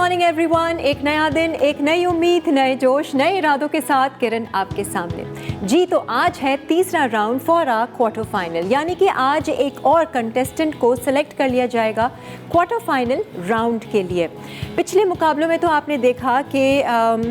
Morning everyone. एक नया दिन, एक नई उम्मीद, नए जोश, नए इरादों के साथ किरण आपके सामने। जी तो आज है तीसरा round for uh quarter final, यानी कि आज एक और कंटेस्टेंट को सिलेक्ट कर लिया जाएगा क्वार्टर फाइनल राउंड के लिए। पिछले मुकाबलों में तो आपने देखा कि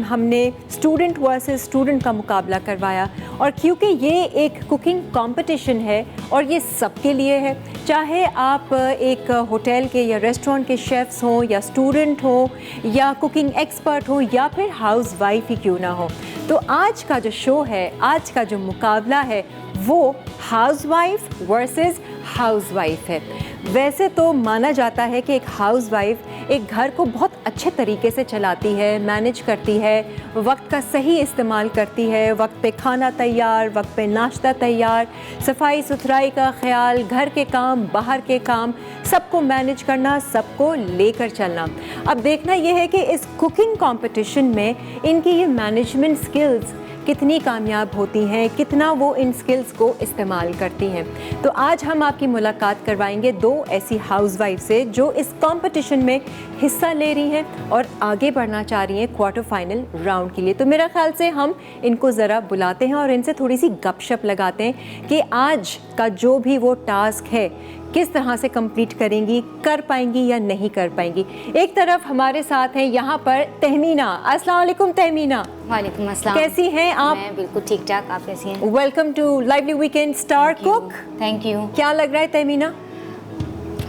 हमने स्टूडेंट वर्सेस स्टूडेंट का मुकाबला करवाया, और क्योंकि ये एक कुकिंग कंपटीशन है और ये सबके लिए है, चाहे आप एक होटल के या रेस्टोरेंट के शेफ्स हों या स्टूडेंट हो या कुकिंग एक्सपर्ट हो या फिर हाउस वाइफ ही क्यों ना हो। तो आज का जो शो है, आज का जो मुकाबला है वो house wife versus house wife है। वैसे तो माना जाता है कि एक हाउस वाइफ एक घर को बहुत अच्छे तरीके से चलाती है, मैनेज करती है, वक्त का सही इस्तेमाल करती है, वक्त पे खाना तैयार, वक्त पे नाश्ता तैयार, सफाई सुथराई का ख्याल, घर के काम, बाहर के काम, सबको मैनेज करना, सबको लेकर चलना। अब देखना यह है कि इस कुकिंग कंपटीशन में इनकी ये मैनेजमेंट स्किल्स कितनी कामयाब होती हैं, कितना वो इन स्किल्स को इस्तेमाल करती हैं। तो आज हम आपकी मुलाकात करवाएंगे दो ऐसी हाउसवाइफ से जो इस कंपटीशन में हिस्सा ले रही हैं और आगे बढ़ना चाह रही हैं क्वार्टर फाइनल राउंड के लिए। तो मेरा ख्याल से हम इनको ज़रा बुलाते हैं और इनसे थोड़ी सी गपशप लगाते हैं कि आज का जो भी वो टास्क है किस तरह से कंप्लीट करेंगी, कर पाएंगी या नहीं कर पाएंगी। एक तरफ हमारे साथ हैं यहाँ पर तहमीना। अस्सलाम वालेकुम तहमीना। वालेकुम अस्सलाम। कैसी हैं आप? मैं बिल्कुल ठीक ठाक, आप कैसी हैं? Welcome to lively weekend star cook. Thank you. क्या लग रहा है Tahmina?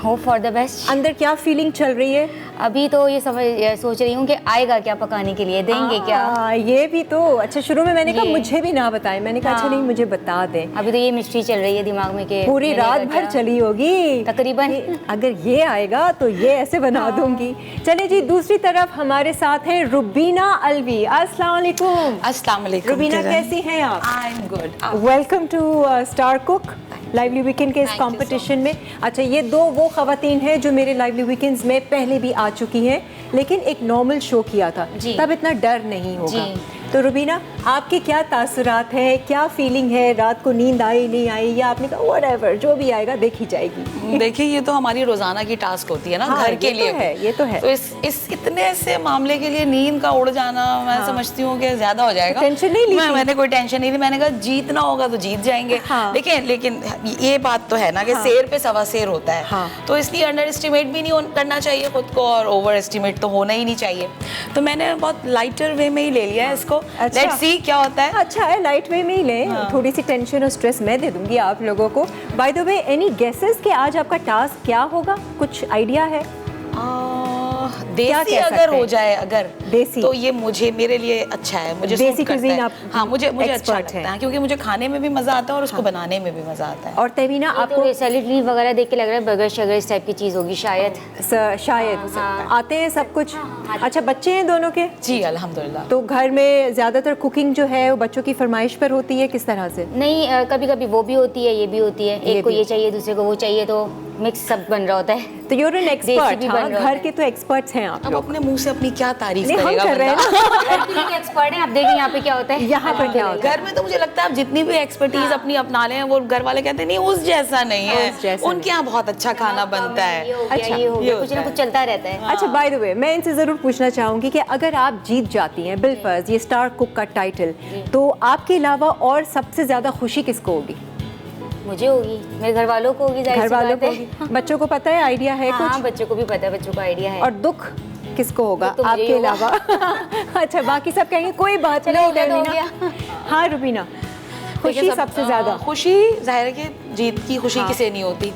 Hope for the best. अंदर क्या फीलिंग चल रही है? अभी तो ये सोच रही हूँ कि आएगा क्या पकाने के लिए, देंगे क्या? ये भी तो अच्छा। शुरू में मैंने कहा मुझे भी ना बताएं, मैंने कहा अच्छा नहीं मुझे बता दें। अभी तो ये मिस्ट्री चल रही है दिमाग में कि पूरी रात भर चली होगी तकरीबन। अगर ये आएगा तो ये ऐसे बना दूंगी। चले जी, दूसरी तरफ हमारे साथ हैं रुबीना अलवी। अस्सलाम वालेकुम। अस्सलाम वालेकुम। रुबीना कैसी हैं आप? I am good. Welcome to star cook lively weekend के इस कंपटीशन में। अच्छा, ये दो वो ख़वातीन हैं जो मेरे लाइवली वीकेंड्स में पहले भी आ चुकी हैं, लेकिन एक नॉर्मल शो किया था, तब इतना डर नहीं होगा। तो रुबीना, आपके क्या तासुरात हैं, क्या फीलिंग है? रात को नींद आई नहीं आई, या आपने कहा व्हाटएवर जो भी आएगा देखी जाएगी? देखिए, ये तो हमारी रोजाना की टास्क होती है ना। हाँ, घर के लिए तो है, ये तो है। तो इस इतने से मामले के लिए नींद का उड़ जाना मैं समझती हूँ कि ज्यादा हो जाएगा। टेंशन नहीं ली? मैंने कोई टेंशन नहीं ली। मैंने कहा जीतना होगा तो जीत जाएंगे। लेकिन ये बात तो है ना कि शेर पे सवा शेर होता है, तो इसलिए अंडर एस्टिमेट भी नहीं करना चाहिए खुद को, और ओवर एस्टिमेट तो होना ही नहीं चाहिए। तो मैंने बहुत लाइटर वे में ही ले लिया है इसको। लेट्स सी क्या होता है। अच्छा है, लाइट वे में ही ले। थोड़ी सी टेंशन और स्ट्रेस मैं दे दूंगी आप लोगों को। By the way, any guesses कि आज आपका टास्क क्या होगा? कुछ आइडिया है? देसी अगर हो जाए, अगर देसी, तो ये मेरे लिए अच्छा है। मुझे देसी कुजीन आप मुझे अच्छा लगता है, क्योंकि मुझे खाने में भी मजा आता है और उसको बनाने में भी मजा आता है। और तहमीना, आपको सैलेड लीफ वगैरह देख के लग रहा है बर्गर शगर इस टाइप की चीज होगी शायद। आते हैं सब कुछ। अच्छा, बच्चे हैं दोनों के? जी अल्हम्दुलिल्लाह। तो घर में ज्यादातर कुकिंग जो है वो बच्चों की फरमाइश पर होती है, किस तरह से? नहीं, कभी कभी वो भी होती है, ये भी होती है। एक को ये चाहिए, दूसरे को वो चाहिए, तो मिक्स सब बन रहा होता है। तो यूर एन एक्सपर्ट। घर के तो एक्सपर्ट्स हैं आप। अब अपने मुंह से अपनी क्या तारीफ हम करेगा कर रहे हैं ना। एक्सपर्ट हैं, आप देखें यहाँ पे क्या होता है। यहाँ पर क्या होता है? घर में तो मुझे लगता है आप जितनी भी एक्सपर्टीज अपनी अपना लें, वो घर वाले कहते हैं नहीं उस जैसा नहीं है, उनके यहाँ बहुत अच्छा खाना बनता है। अच्छा, ये हो गया, कुछ ना कुछ चलता रहता है। अच्छा, बाय द वे, मैं इनसे जरूर पूछना चाहूंगी कि अगर आप जीत जाती हैं बिलफर्ज ये स्टार कुक का टाइटल, तो आपके अलावा और सबसे ज्यादा खुशी किसको होगी? मुझे होगी, मेरे घर वालों को होगी, घर वालों को होगी। बच्चों को पता है, आइडिया है कुछ? हाँ, बच्चों को भी पता है, बच्चों को आइडिया है। और दुख किसको होगा तो आपके अलावा? अच्छा, बाकी सब कहेंगे कोई बात नहीं। तो हाँ रुबीना, खुशी सबसे ज्यादा? खुशी जाहिर है कि जीत की खुशी किसे नहीं होती,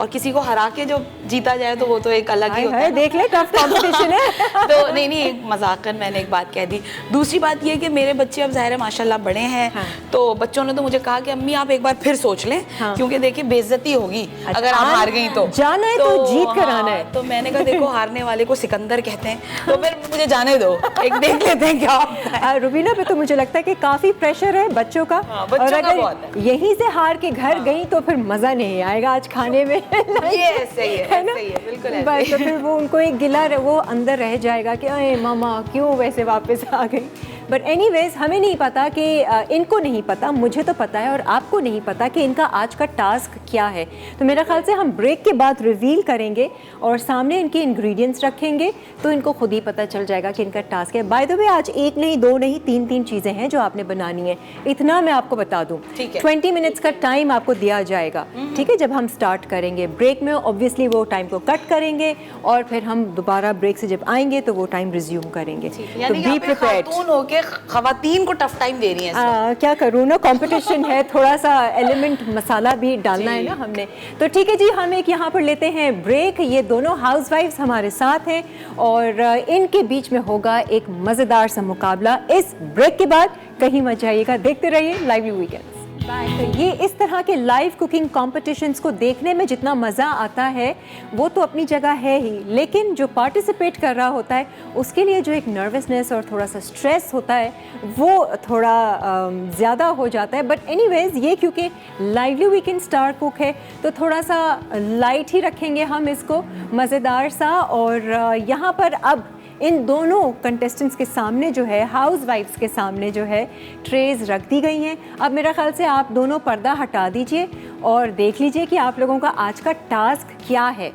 और किसी को हरा के जो जीता जाए तो वो तो एक अलग ही होता है। देख ले, टफ कंपटीशन है। तो नहीं, मजाकन मैंने एक बात कह दी। दूसरी बात ये कि मेरे बच्चे अब जाहिर है माशाल्लाह बड़े हैं। तो बच्चों ने तो मुझे कहा कि अम्मी आप एक बार फिर सोच लें, क्योंकि देखिए बेइज्जती होगी अगर आप हार गई तो। जाना है तो जीत कर आना है। तो मैंने कहा देखो, हारने वाले को सिकंदर कहते हैं, तो फिर मुझे जाने दो, एक देख लेते हैं क्या होता है। रुबीना पे तो मुझे लगता है कि काफी प्रेशर है बच्चों का, और अगर यहीं से हार के घर गई तो फिर मजा नहीं आएगा आज खाने में। ये सही है ना, बिल्कुल बस। तो फिर वो उनको एक गिला वो अंदर रह जाएगा कि अरे मामा क्यों वैसे वापस आ गई। बट एनीवेज हमें नहीं पता कि इनको नहीं पता, मुझे तो पता है और आपको नहीं पता कि इनका आज का टास्क क्या है। तो मेरा ख्याल से हम ब्रेक के बाद रिवील करेंगे और सामने इनके इंग्रेडिएंट्स रखेंगे तो इनको खुद ही पता चल जाएगा कि इनका टास्क है। बाय द वे आज एक नहीं, दो नहीं, तीन चीज़ें हैं जो आपने बनानी है, इतना मैं आपको बता दूँ। 20 मिनट्स का टाइम आपको दिया जाएगा, ठीक है। जब हम स्टार्ट करेंगे ब्रेक में ऑब्वियसली वो टाइम को कट करेंगे और फिर हम दोबारा ब्रेक से जब आएंगे तो वो टाइम रिज्यूम करेंगे। तो बी प्रिपेयर्ड। होके खवातीन को टफ टाइम दे रही हैं। क्या करूँ ना, कंपटीशन है, थोड़ा सा एलिमेंट मसाला भी डालना है ना हमने। तो ठीक है जी, हम एक यहाँ पर लेते हैं ब्रेक। ये दोनों हाउसवाइफ्स हमारे साथ हैं और इनके बीच में होगा एक मज़ेदार सा मुकाबला इस ब्रेक के बाद। कहीं मत जाइएगा, देखते रहिए लाइवली वीकेंड्स। तो ये इस तरह के लाइव कुकिंग कॉम्पिटिशन्स को देखने में जितना मज़ा आता है वो तो अपनी जगह है ही, लेकिन जो पार्टिसिपेट कर रहा होता है उसके लिए जो एक नर्वसनेस और थोड़ा सा स्ट्रेस होता है वो थोड़ा ज़्यादा हो जाता है। बट एनीवेज ये क्योंकि लाइवली वीकेंड स्टार कुक है तो थोड़ा सा लाइट ही रखेंगे हम इसको, मज़ेदार सा। और यहाँ पर अब इन दोनों कंटेस्टेंट्स के सामने जो है, हाउसवाइफ्स के सामने जो है, ट्रेज रख दी गई हैं। अब मेरा ख्याल से आप दोनों पर्दा हटा दीजिए और देख लीजिए कि आप लोगों का आज का टास्क क्या है।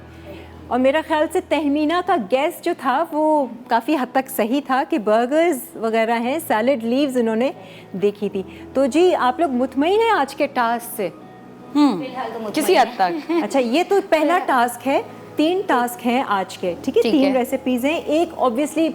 और मेरा ख्याल से तहमीना का गेस जो था वो काफ़ी हद तक सही था कि बर्गर्स वगैरह हैं, सैलड लीव्स इन्होंने देखी थी। तो जी आप लोग मुतमईन हैं आज के टास्क से? किसी हद तक। अच्छा, ये तो पहला टास्क है, 3 टास्क हैं आज के, ठीक है। 3 रेसिपीज़ हैं। एक ऑब्वियसली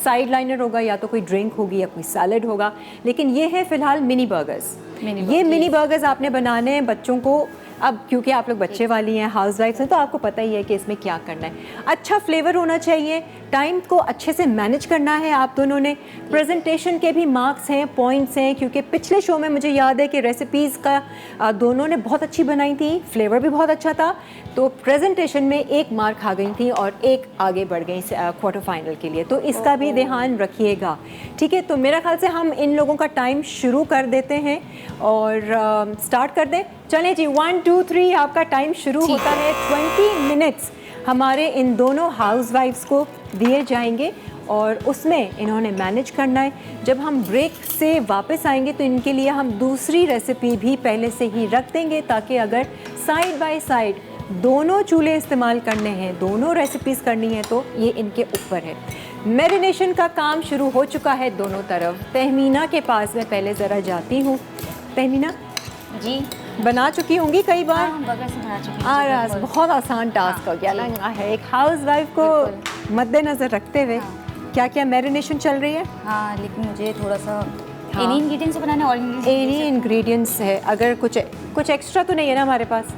साइड लाइनर होगा, या तो कोई ड्रिंक होगी या कोई सैलड होगा, लेकिन ये है फ़िलहाल मिनी बर्गर्स। ये मिनी बर्गर्स आपने बनाने हैं बच्चों को। अब क्योंकि आप लोग बच्चे वाली हैं, हाउसवाइफ्स हैं, तो आपको पता ही है कि इसमें क्या करना है। अच्छा फ्लेवर होना चाहिए, टाइम को अच्छे से मैनेज करना है आप दोनों ने। प्रेजेंटेशन के भी मार्क्स हैं, पॉइंट्स हैं, क्योंकि पिछले शो में मुझे याद है कि रेसिपीज़ का दोनों ने बहुत अच्छी बनाई थी, फ्लेवर भी बहुत अच्छा था, तो प्रेजेंटेशन में 1 मार्क आ गई थी और 1 आगे बढ़ गई क्वार्टर फाइनल के लिए। तो इसका भी ध्यान रखिएगा, ठीक है। तो मेरा ख्याल से हम इन लोगों का टाइम शुरू कर देते हैं और स्टार्ट कर दें। चलें जी, 1 2 3 आपका टाइम शुरू होता है। 20 मिनट्स हमारे इन दोनों हाउसवाइफ्स को दिए जाएंगे और उसमें इन्होंने मैनेज करना है। जब हम ब्रेक से वापस आएंगे तो इनके लिए हम दूसरी रेसिपी भी पहले से ही रख देंगे, ताकि अगर साइड बाय साइड दोनों चूल्हे इस्तेमाल करने हैं, दोनों रेसिपीज़ करनी है, तो ये इनके ऊपर है। मैरिनेशन का काम शुरू हो चुका है दोनों तरफ। तहमीना के पास मैं पहले ज़रा जाती हूँ। तहमीना जी, बना चुकी होंगी कई बार? बर्गर से बना चुकी हूँ। बहुत आसान टास्क हो गया ना है एक हाउसवाइफ को मद्देनज़र रखते हुए। क्या क्या मैरिनेशन चल रही है? हाँ, लेकिन मुझे थोड़ा सा इन्हीं इंग्रेडिएंट्स से बनाना है और इन्हीं इंग्रेडिएंट्स है। अगर कुछ एक्स्ट्रा तो नहीं है ना हमारे पास?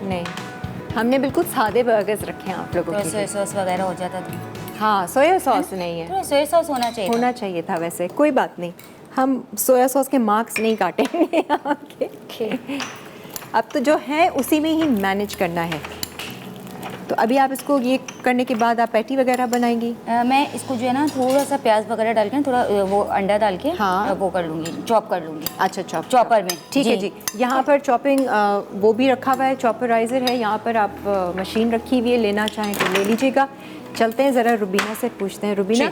नहीं, हमने बिल्कुल सादे बर्गर्स रखे हैं आप लोगों के लिए। सोया सॉस वगैरह हो जाता था। हाँ, सोया सॉस नहीं है, थोड़ा सोया सॉस होना चाहिए था वैसे। कोई बात नहीं, हम सोया सॉस के मार्क्स नहीं काटेंगे आपके। अब तो जो है उसी में ही मैनेज करना है। तो अभी आप इसको ये करने के बाद आप पैटी वगैरह बनाएंगी? मैं इसको जो है ना थोड़ा सा प्याज वगैरह डाल के, थोड़ा वो अंडा डाल के हाँ, वो कर लूँगी, चॉप कर लूँगी। अच्छा, चॉपर में। ठीक है जी। यहाँ पर चॉपिंग वो भी रखा हुआ है, चॉपराइज़र है यहाँ पर। आप मशीन रखी हुई है, लेना चाहें तो ले लीजिएगा। चलते हैं ज़रा रुबीना से पूछते हैं। Rubina,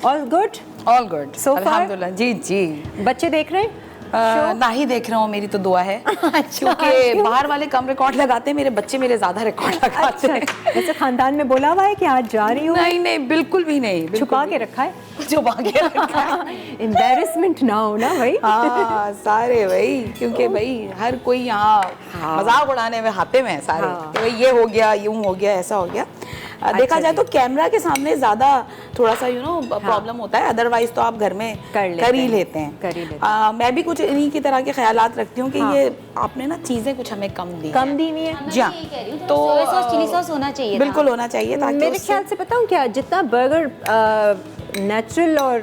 all good? All good, So far? अल्हम्दुलिल्लाह। जी जी। बच्चे देख रहे हैं? ना ही देख रहा हूँ, मेरी तो दुआ है। क्योंकि बाहर वाले कम रिकॉर्ड लगाते हैं, मेरे बच्चे मेरे ज्यादा रिकॉर्ड लगाते हैं। वैसे खानदान में बोला हुआ है कि आज जा रही हूँ? नहीं, बिल्कुल भी नहीं। छुपा के रखा है? छुपा के रखा है। एम्बैरेसमेंट ना हो ना भाई। हाँ, सारे भाई, क्योंकि भाई हर कोई यहाँ मजाक उड़ाने में हाथे में है सारे। कि भाई ये हो गया, यूं हो गया, ऐसा हो गया। देखा जाए तो कैमरा के सामने ज्यादा थोड़ा सा प्रॉब्लम होता है, अदरवाइज तो आप घर में कर ही लेते हैं। मैं भी कुछ इन्हीं की तरह के ख्यालात रखती हूँ कि ये आपने ना चीजें कुछ हमें कम दी हुई है। जी हाँ, तो सोया सॉस, चिली सॉस होना चाहिए, बिल्कुल होना चाहिए। मेरे ख्याल से बताऊँ क्या, जितना बर्गर नेचुरल और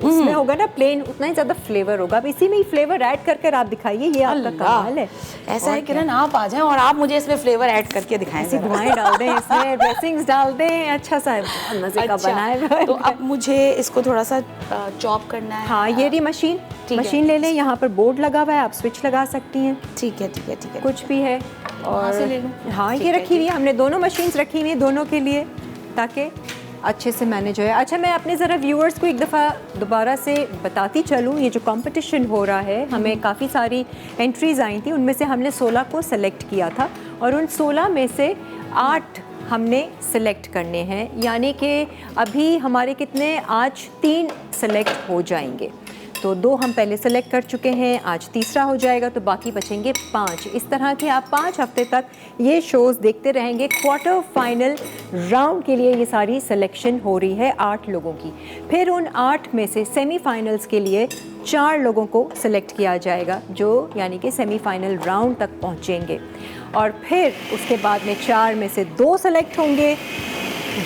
उसमें होगा ना प्लेन, उतना ही ज़्यादा फ्लेवर होगा। अब इसी में ही फ्लेवर ऐड कर कर आप दिखाइए, ये आपका कमाल है। ऐसा है किरण, आप आ जाएं और आप मुझे इसमें फ्लेवर ऐड करके दिखाएं। ऐसी दुआएं डाल दें इसमें, ड्रेसिंग्स डाल दें, अच्छा सा मज़े का बनाए। तो अब मुझे इसको थोड़ा सा चॉप करना है। हाँ, ये रही मशीन ले लें। यहाँ पर बोर्ड लगा हुआ है, आप स्विच लगा सकती हैं। ठीक है, कुछ भी है। और से ले लूं? हाँ, ये रखी हुई है, हमने दोनों मशीन्स रखी हुई हैं दोनों के लिए, ताकि अच्छे से मैनेज हो। अच्छा, मैं अपने ज़रा व्यूअर्स को एक दफ़ा दोबारा से बताती चलूँ, ये जो कंपटीशन हो रहा है, हमें काफ़ी सारी एंट्रीज़ आई थी, उनमें से हमने 16 को सेलेक्ट किया था और उन 16 में से 8 हमने सेलेक्ट करने हैं, यानी कि अभी हमारे कितने, आज 3 सेलेक्ट हो जाएंगे। तो 2 हम पहले सेलेक्ट कर चुके हैं, आज तीसरा हो जाएगा, तो बाकी बचेंगे 5। इस तरह के आप 5 हफ्ते तक ये शोज़ देखते रहेंगे। क्वार्टर फाइनल राउंड के लिए ये सारी सिलेक्शन हो रही है 8 लोगों की। फिर उन 8 में से सेमीफाइनल्स के लिए 4 लोगों को सिलेक्ट किया जाएगा, जो यानी कि सेमीफाइनल राउंड तक पहुँचेंगे। और फिर उसके बाद में 4 में से 2 सेलेक्ट होंगे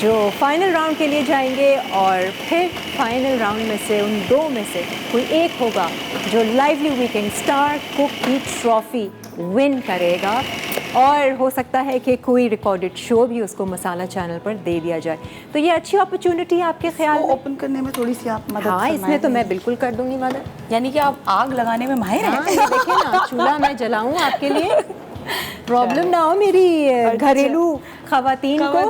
जो फाइनल राउंड के लिए जाएंगे, और फिर फाइनल राउंड में से उन 2 में से कोई एक होगा जो लाइवली वीकेंड स्टार कुक की ट्रॉफ़ी विन करेगा, और हो सकता है कि कोई रिकॉर्डेड शो भी उसको मसाला चैनल पर दे दिया जाए। तो ये अच्छी अपॉर्चुनिटी है आपके ख्याल में? ओपन करने में थोड़ी सी आप मदद हाँ, इसमें तो मैं बिल्कुल कर दूंगी मदद। यानी कि आप आग लगाने में माहिर हैं। हाँ, ये देखिए ना, चूल्हा मैं जलाऊं आपके लिए, प्रॉब्लम ना हो मेरी घरेलू खवातीन को।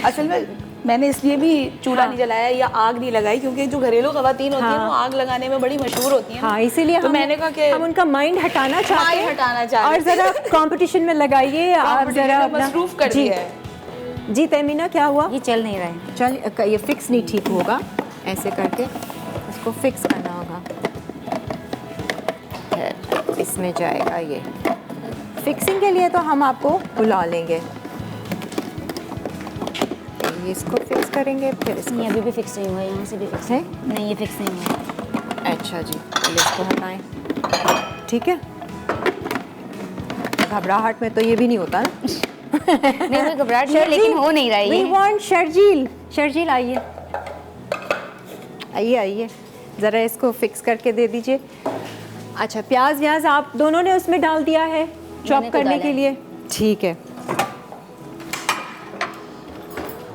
असल में मैंने इसलिए भी चूल्हा नहीं जलाया या आग नहीं लगाई क्योंकि जो घरेलू खवातीन होती हैं वो आग लगाने में बड़ी मशहूर होती हैं। हाँ, इसीलिए तो मैंने कहा कि हम उनका माइंड हटाना चाहते हैं और जरा कंपटीशन में लगाइए। आप जरा मसरूफ कर दिया है। जी तमीना, क्या हुआ? ये चल नहीं रहा है। चल, ये फिक्स नहीं ठीक होगा, ऐसे करके इसको फिक्स करना होगा। इसमें जाएगा ये। फिक्सिंग के लिए तो हम आपको बुला लेंगे, इसको फिक्स करेंगे, फिर इसको। नहीं, अभी भी फिक्स नहीं हुआ, यहाँ से भी फिक्स है? नहीं, ये फिक्स नहीं हुआ। अच्छा जी, पहले इसको हटाएं, ठीक है। घबराहट में तो ये भी नहीं होता ना। नहीं, कोई घबराहट नहीं है, लेकिन हो नहीं रहा है ये। We want Sharjeel. शर्जील आइए, आइए आइए, ज़रा इसको फिक्स करके दे दीजिए। अच्छा, प्याज व्याज आप दोनों ने उसमें डाल दिया है चॉप तो करने के लिए? ठीक है।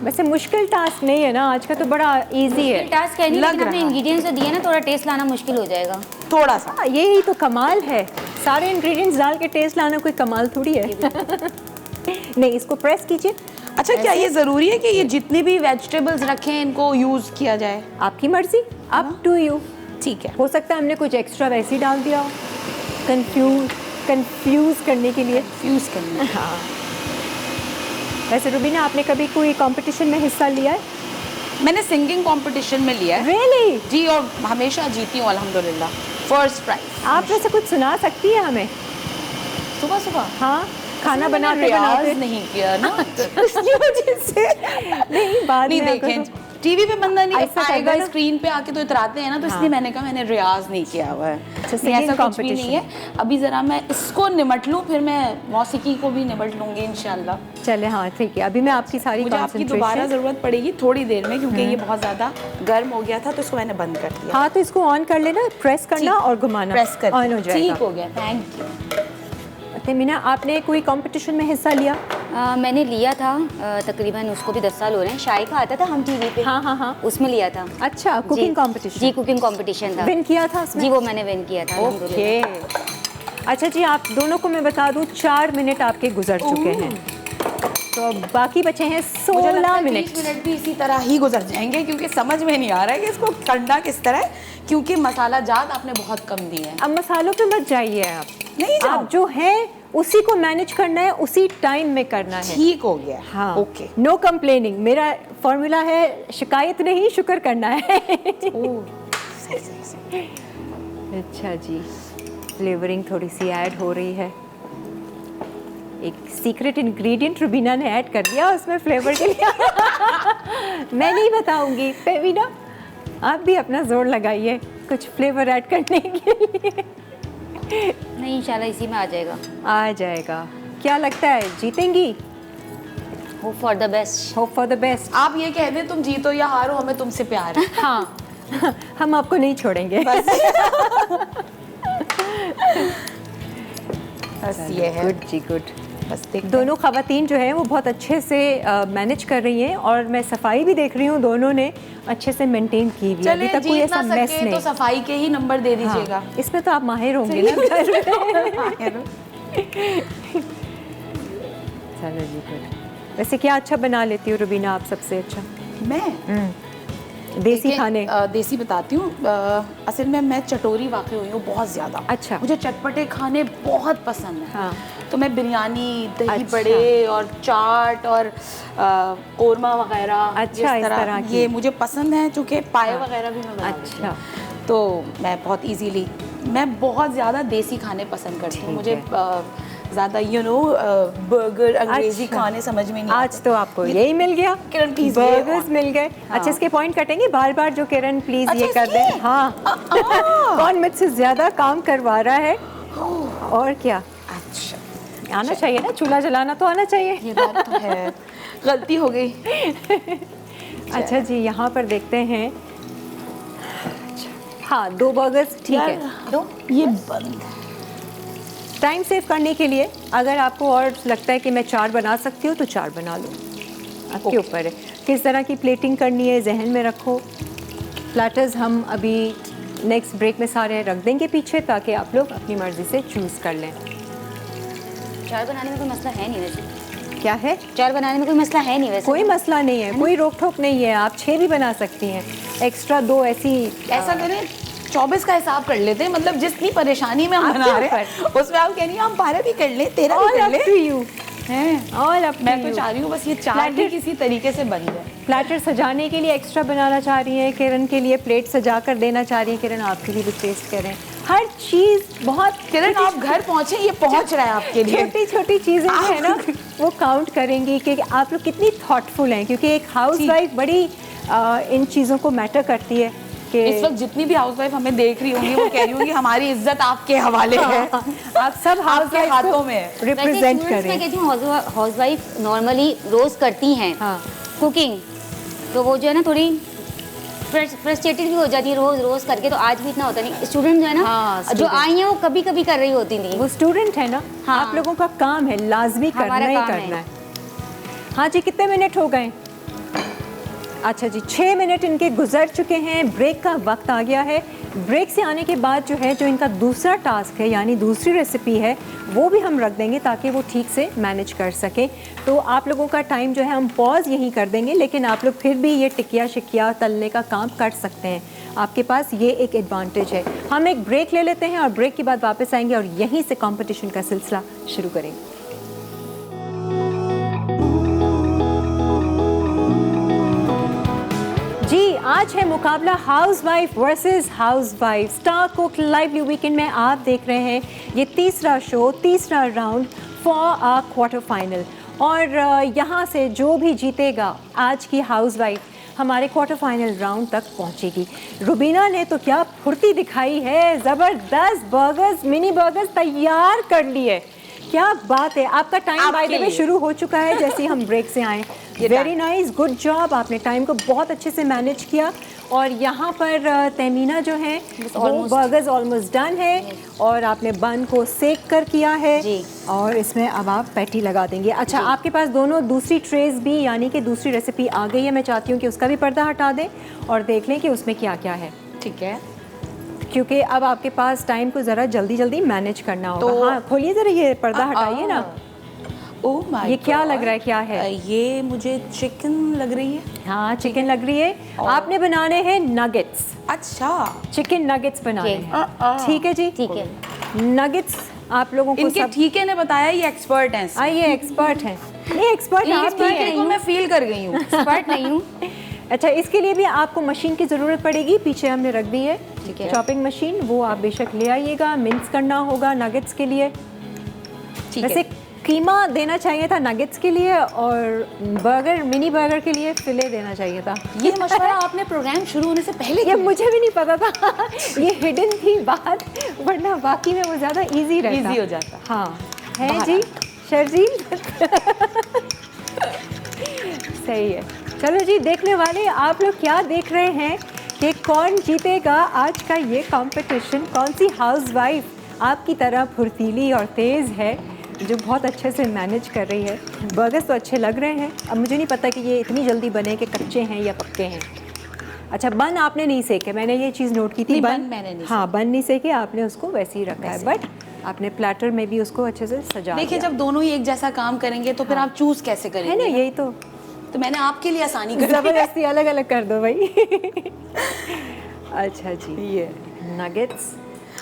वैसे मुश्किल टास्क नहीं है ना, आज का तो बड़ा इजी है। टास्क है नहीं, लेकिन आपने इंग्रेडिएंट्स जो दिए ना, थोड़ा टेस्ट लाना मुश्किल हो जाएगा थोड़ा सा। यही तो कमाल है, सारे इंग्रेडिएंट्स डाल के टेस्ट लाना कोई कमाल थोड़ी है। नहीं, इसको प्रेस कीजिए। अच्छा, क्या ये ज़रूरी है कि ये जितने भी वेजिटेबल्स रखे हैं इनको यूज़ किया जाए? आपकी मर्जी, अप टू यू। ठीक है। हो सकता है हमने कुछ एक्स्ट्रा वैसे ही डाल दिया हो, कंफ्यूज करने के लिए। यूज़ करना। हाँ। वैसे रुबीना, आपने कभी कोई कंपटीशन में हिस्सा लिया है? मैंने सिंगिंग कंपटीशन में लिया है। Really? जी, और हमेशा जीती हूँ अल्हम्दुलिल्लाह, फर्स्ट प्राइज। आप वैसे कुछ सुना सकती है हमें? सुबह सुबह? हाँ, खाना बनाते रियाज बनाते नहीं किया ना। इसकी वजह से नहीं, बाद नहीं, में देखें टीवी पे बंदा नहीं ऐसा आएगा करना ना। स्क्रीन पे आके तो इतराते हैं ना, तो इसलिए मैंने कहा मैंने रियाज नहीं किया हुआ है। नहीं, singing ऐसा कुछ भी competition। नहीं है। अभी जरा मैं इसको निमट लूँ, फिर मैं मौसीकी को भी निमट लूँगी इंशाल्लाह। चले, हाँ ठीक है। अभी मैं आपकी सारी मुझे आपकी दोबारा कंसंट्रेशन, ज़रूरत पड़ेगी थोड़ी देर में, क्योंकि ये बहुत ज़्यादा गर्म हो गया था, तो इसको मैंने बंद कर दिया। हाँ तो इसको ऑन कर लेना, प्रेस करना ठीक। और घुमाना, प्रेस कर ऑन हो जाएगा। ठीक हो गया, थैंक यू। तमीना, आपने कोई कंपटीशन में हिस्सा लिया? मैंने लिया था, तकरीबन उसको भी 10 साल हो रहे हैं। शाइका आता था हम टीवी पे, हाँ हाँ हाँ, उसमें लिया था। अच्छा, कुकिंग कंपटीशन? जी, कुकिंग कंपटीशन था। विन किया था उसमें? जी, वो मैंने विन किया था। ओके। अच्छा जी, आप दोनों को मैं बता दूं 4 मिनट आपके गुजर चुके हैं, तो अब बाकी बचे हैं 16 मिनट। 30 मिनट भी इसी तरह ही गुजर जाएंगे, क्योंकि समझ में नहीं आ रहा है कि इसको करना किस तरह है, क्योंकि मसाला जात आपने बहुत कम दिए हैं। अब मसालों पे मत जाइए आप, नहीं जाओ। आप जो है उसी को मैनेज करना है, उसी टाइम में करना है। ठीक हो गया। हाँ, ओके। नो कंप्लेनिंग, मेरा फॉर्मूला है शिकायत नहीं, शुक्र करना है। अच्छा जी, फ्लेवरिंग थोड़ी सी ऐड हो रही है। एक सीक्रेट इंग्रेडिएंट रुबीना ने ऐड कर दिया उसमें फ्लेवर के लिए। मैं नहीं बताऊंगी। तमीना, आप भी अपना जोर लगाइए कुछ फ्लेवर ऐड करने के लिए। नहीं, इंशाल्लाह इसी में आ जाएगा। आ जाएगा। क्या लगता है, जीतेंगी? Hope for the best. Hope for the best. आप ये कह दें तुम जीतो या हारो, हमें तुमसे प्यार है। हाँ, हम आपको नहीं छोड़ेंगे। बस ये है। गुड जी, गुड। बस देख दोनों खवातीन जो हैं वो बहुत अच्छे से मैनेज कर रही हैं, और मैं सफाई भी देख रही हूँ, दोनों ने अच्छे से मेंटेन की हुई है। अभी चलिए, तक कोई जीत ऐसा ना मेस सके नहीं। तो सफाई के ही नंबर दे दीजिएगा। हाँ, इसमें तो आप माहिर होंगे ना। चलो जी, गुड। वैसे क्या अच्छा बना लेती हो रुबीना आप सबसे अच्छा? मैं देसी देखिए, खाने। देसी बताती हूँ। असल में मैं चटोरी वाकई हुई हूँ बहुत ज़्यादा। अच्छा। मुझे चटपटे खाने बहुत पसंद है। हाँ। तो मैं बिरयानी, दही अच्छा। बड़े और चाट और कोरमा वगैरह अच्छा, इस तरह की। ये मुझे पसंद है, चूँकि पाए हाँ। वगैरह भी मैं बना लेती अच्छा। हूँ। तो मैं बहुत इजीली, मैं बहुत ज़्यादा देसी खाने पसंद करती हूँ। ठीक मुझे है। ज़्यादा बर्गर अंग्रेज़ी अच्छा। खाने समझ में नहीं आज आते। तो आपको यही मिल गया, किरण प्लीज बर्गर्स मिल गए। हाँ। अच्छा, इसके पॉइंट कटेंगे बार बार जो किरण प्लीज अच्छा, ये कर इसके? दें। हाँ कौन मुझसे ज्यादा काम करवा रहा है और क्या अच्छा, आना चाहिए ना, चूल्हा जलाना तो आना चाहिए। ये बात तो है, गलती हो गई। अच्छा जी, यहाँ पर देखते हैं। हाँ 2 बर्गर्स ठीक है। दो ये बंद है। टाइम सेव करने के लिए अगर आपको और लगता है कि मैं 4 बना सकती हूँ तो 4 बना लो, आपके ऊपर है किस तरह की प्लेटिंग करनी है, जहन में रखो। प्लेटर्स हम अभी नेक्स्ट ब्रेक में सारे रख देंगे पीछे, ताकि आप लोग अपनी मर्जी से चूज़ कर लें। 4 बनाने में कोई मसला है नहीं वैसे। क्या है? 4 बनाने में कोई मसला है नहीं वैसे। कोई मसला नहीं है, कोई रोक टोक नहीं है, आप 6 भी बना सकती हैं। एक्स्ट्रा 2 ऐसी ऐसा करें 24 का हिसाब कर लेते हैं, मतलब जितनी परेशानी में हम बना रहे हैं उसमें आप कह रही हैं हम 12 भी कर लें, 13 भी कर लें। मैं तो चाह रही हूँ बस ये 4 भी किसी तरीके से बन जाए। प्लेटर सजाने के लिए एक्स्ट्रा बनाना चाह रही हैं किरण के लिए, प्लेट सजा कर देना चाह रही हैं किरण, आपके लिए भी टेस्ट करें। हर चीज़ बहुत, किरण आप घर पहुँचे, ये पहुँच रहा है आपके लिए। छोटी छोटी चीज़ें जो है ना वो काउंट करेंगी कि आप लोग कितनी थॉटफुल हैं, क्योंकि एक हाउस वाइफ बड़ी इन चीज़ों को मैटर करती है। इस वक्त जितनी भी हाउसवाइफ हमें देख रही होंगी वो कह रही होंगी हमारी इज्जत आपके हवाले है। आप सब हाउसवाइफ हाथों में रिप्रेजेंट करें। मैं कहती हूँ हाउसवाइफ नॉर्मली रोज करती हैं कुकिंग, तो वो जो है ना थोड़ी फ्रस्ट्रेटेड भी हो जाती है रोज रोज करके, तो आज भी इतना होता नहीं। स्टूडेंट जो है ना जो आई हैं वो कभी कभी कर रही होती थी। वो स्टूडेंट है ना, आप लोगों का काम है, लाजमी करना ही करना है। हाँ जी, कितने मिनट हो गए? अच्छा जी, 6 मिनट इनके गुजर चुके हैं, ब्रेक का वक्त आ गया है। ब्रेक से आने के बाद जो है, जो इनका दूसरा टास्क है यानी दूसरी रेसिपी है, वो भी हम रख देंगे ताकि वो ठीक से मैनेज कर सकें। तो आप लोगों का टाइम जो है हम पॉज यहीं कर देंगे, लेकिन आप लोग फिर भी ये टिकिया शिकिया तलने का काम कर सकते हैं, आपके पास ये एक एडवांटेज है। हम एक ब्रेक ले लेते हैं और ब्रेक के बाद वापस आएंगे और यहीं से कंपटीशन का सिलसिला शुरू करेंगे। जी, आज है मुकाबला housewife versus housewife. Star cook lively weekend में आप देख रहे हैं ये तीसरा शो, तीसरा round for a quarter final. और यहाँ से जो भी जीतेगा आज की हाउसवाइफ हमारे क्वार्टर फाइनल राउंड तक पहुँचेगी। रुबीना ने तो क्या फुर्ती दिखाई है, ज़बरदस्त बर्गर्स, मिनी बर्गर्स तैयार कर लिए। क्या बात है, आपका टाइम बाय द वे शुरू हो चुका है जैसे ही हम ब्रेक से आए। वेरी नाइस, गुड जॉब, आपने टाइम को बहुत अच्छे से मैनेज किया। और यहाँ पर तहमीना जो है वो बर्गर्स ऑलमोस्ट डन है और आपने बन को सेक कर किया है जी। और इसमें अब आप पैटी लगा देंगे। अच्छा, आपके पास दोनों दूसरी ट्रेज भी यानी कि दूसरी रेसिपी आ गई है। मैं चाहती हूँ कि उसका भी पर्दा हटा दें और देख लें कि उसमें क्या क्या है। ठीक है, क्योंकि अब आपके पास टाइम को ज़रा जल्दी जल्दी मैनेज करना होगा। तो हाँ, खोलिए ज़रा, ये पर्दा हटाइए ना। ओह माय ये क्या लग रहा है, क्या है? ये मुझे चिकन लग रही है। हाँ, चिकन लग रही है। आपने बनाने हैं नगेट्स। अच्छा, चिकन नगेट्स बनाने हैं, ठीक है जी। ठीक है, नगेट्स आप लोगों को इनके सब ठीक है ने बताया ये एक्सपर्ट हैं। ये एक्सपर्ट हैं। नहीं, एक्सपर्ट आप ही हैं। को मैं फील कर गई हूँ, एक्सपर्ट नहीं हूँ। अच्छा, इसके लिए भी आपको मशीन की ज़रूरत पड़ेगी, पीछे हमने रख दी है चॉपिंग मशीन, वो आप बेशक ले आइएगा। मिक्स करना होगा नगेट्स के लिए। वैसे कीमा देना चाहिए था नगेट्स के लिए और बर्गर, मिनी बर्गर के लिए फिले देना चाहिए था। ये मशवरा आपने प्रोग्राम शुरू होने से पहले ये मुझे भी नहीं पता था। ये हिडन थी बात, वरना बाकी में वो ज़्यादा इजी रहता, इजी हो जाता। हाँ है जी शर्जील। सही है। चलो जी, देखने वाले आप लोग क्या देख रहे हैं कि कौन जीतेगा आज का ये कंपटीशन। कौन सी हाउसवाइफ आपकी तरह फुर्तीली और तेज़ है जो बहुत अच्छे से मैनेज कर रही है। बर्गर्स तो अच्छे लग रहे हैं। अब मुझे नहीं पता कि ये इतनी जल्दी बने कि कच्चे हैं या पक्के हैं। अच्छा, बन आपने नहीं सेके, मैंने ये चीज़ नोट की थी। बन मैंने नहीं, हाँ, बन नहीं सेके, आपने उसको वैसे ही रखा है। बट आपने प्लेटर में भी उसको अच्छे से सजा देखिए, दिया। जब दोनों ही एक जैसा काम करेंगे तो फिर आप चूज कैसे करेंगे? है ना, यही तो मैंने आपके लिए आसानी कर दी। जबरदस्ती अलग अलग कर दो भाई। अच्छा जी, ये नगेट्स।